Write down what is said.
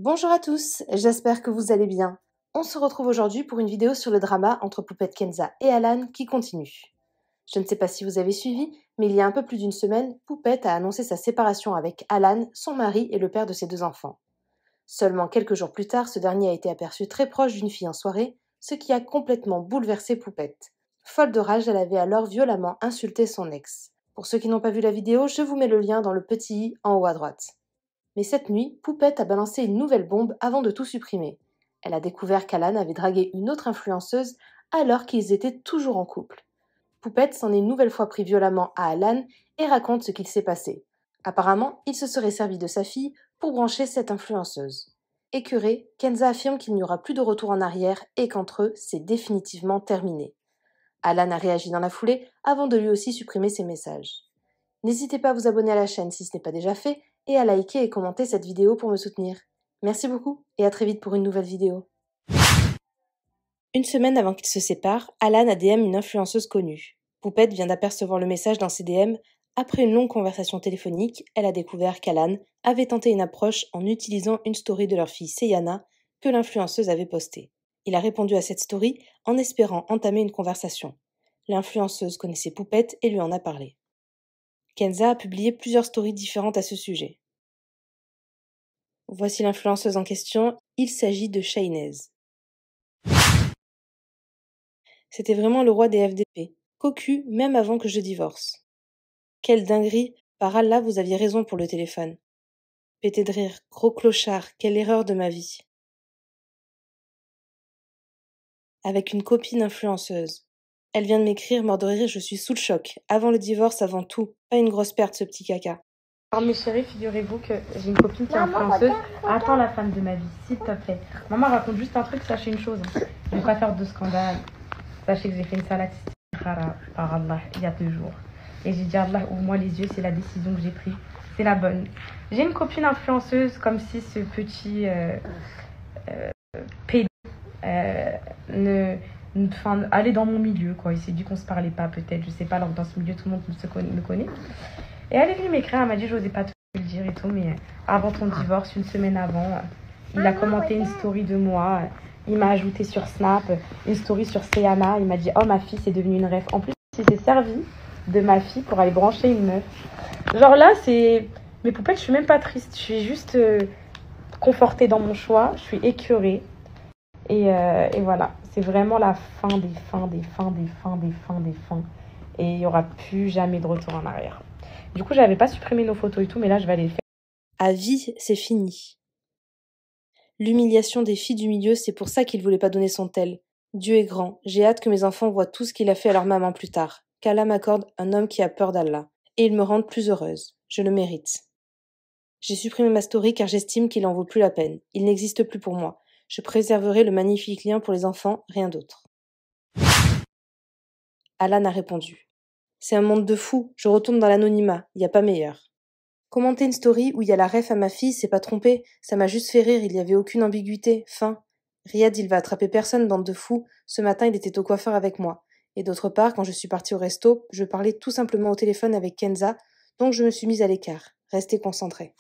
Bonjour à tous, j'espère que vous allez bien. On se retrouve aujourd'hui pour une vidéo sur le drama entre Poupette Kenza et Alan qui continue. Je ne sais pas si vous avez suivi, mais il y a un peu plus d'une semaine, Poupette a annoncé sa séparation avec Alan, son mari et le père de ses 2 enfants. Seulement quelques jours plus tard, ce dernier a été aperçu très proche d'une fille en soirée, ce qui a complètement bouleversé Poupette. Folle de rage, elle avait alors violemment insulté son ex. Pour ceux qui n'ont pas vu la vidéo, je vous mets le lien dans le petit i en haut à droite. Mais cette nuit, Poupette a balancé une nouvelle bombe avant de tout supprimer. Elle a découvert qu'Alan avait dragué une autre influenceuse alors qu'ils étaient toujours en couple. Poupette s'en est une nouvelle fois pris violemment à Alan et raconte ce qu'il s'est passé. Apparemment, il se serait servi de sa fille pour brancher cette influenceuse. Écœurée, Kenza affirme qu'il n'y aura plus de retour en arrière et qu'entre eux, c'est définitivement terminé. Alan a réagi dans la foulée avant de lui aussi supprimer ses messages. N'hésitez pas à vous abonner à la chaîne si ce n'est pas déjà fait et à liker et commenter cette vidéo pour me soutenir. Merci beaucoup et à très vite pour une nouvelle vidéo. Une semaine avant qu'ils se séparent, Alan a DM une influenceuse connue. Poupette vient d'apercevoir le message dans ses DM. Après une longue conversation téléphonique, elle a découvert qu'Alan avait tenté une approche en utilisant une story de leur fille Seyana que l'influenceuse avait postée. Il a répondu à cette story en espérant entamer une conversation. L'influenceuse connaissait Poupette et lui en a parlé. Kenza a publié plusieurs stories différentes à ce sujet. Voici l'influenceuse en question, il s'agit de Shaynez. C'était vraiment le roi des FDP, cocu même avant que je divorce. Quelle dinguerie, par Allah vous aviez raison pour le téléphone. Pété de rire, gros clochard, quelle erreur de ma vie. Avec une copine influenceuse. Elle vient de m'écrire, mort de rire, je suis sous le choc. Avant le divorce, avant tout. Pas une grosse perte ce petit caca. Alors mes chéris, figurez-vous que j'ai une copine qui est influenceuse. Attends la femme de ma vie, s'il te plaît. Maman raconte juste un truc, sachez une chose. Je vais pas faire de scandale. Sachez que j'ai fait une salade istikhara par Allah il y a 2 jours. Et j'ai dit Allah, ouvre-moi les yeux, c'est la décision que j'ai prise. C'est la bonne. J'ai une copine influenceuse comme si ce petit pédé allait dans mon milieu, quoi. Il s'est dit qu'on se parlait pas, peut-être, je sais pas, alors dans ce milieu, tout le monde me connaît. Et elle est venue m'écrire, elle m'a dit, j'osais pas te le dire et tout, mais avant ton divorce, une semaine avant, il a commenté une story de moi, il m'a ajouté sur Snap, une story sur Seyana, il m'a dit, oh ma fille, c'est devenu une ref. En plus, il s'est servi de ma fille pour aller brancher une meuf. Genre là, c'est... Mes poupettes, je suis même pas triste, je suis juste confortée dans mon choix, je suis écœurée. Et voilà, c'est vraiment la fin des fins. Et il n'y aura plus jamais de retour en arrière. Du coup, j'avais pas supprimé nos photos et tout, mais là, je vais aller le faire. À vie, c'est fini. L'humiliation des filles du milieu, c'est pour ça qu'il voulait pas donner son tel. Dieu est grand, j'ai hâte que mes enfants voient tout ce qu'il a fait à leur maman plus tard. Qu'Allah m'accorde un homme qui a peur d'Allah. Et il me rende plus heureuse. Je le mérite. J'ai supprimé ma story car j'estime qu'il en vaut plus la peine. Il n'existe plus pour moi. Je préserverai le magnifique lien pour les enfants, rien d'autre. Alan a répondu. C'est un monde de fous, je retourne dans l'anonymat, y a pas meilleur. Commenter une story où il y a la ref à ma fille, c'est pas trompé, ça m'a juste fait rire, il y avait aucune ambiguïté, fin. Riyad, il va attraper personne, bande de fous, ce matin il était au coiffeur avec moi. Et d'autre part, quand je suis partie au resto, je parlais tout simplement au téléphone avec Kenza, donc je me suis mise à l'écart. Restez concentrés.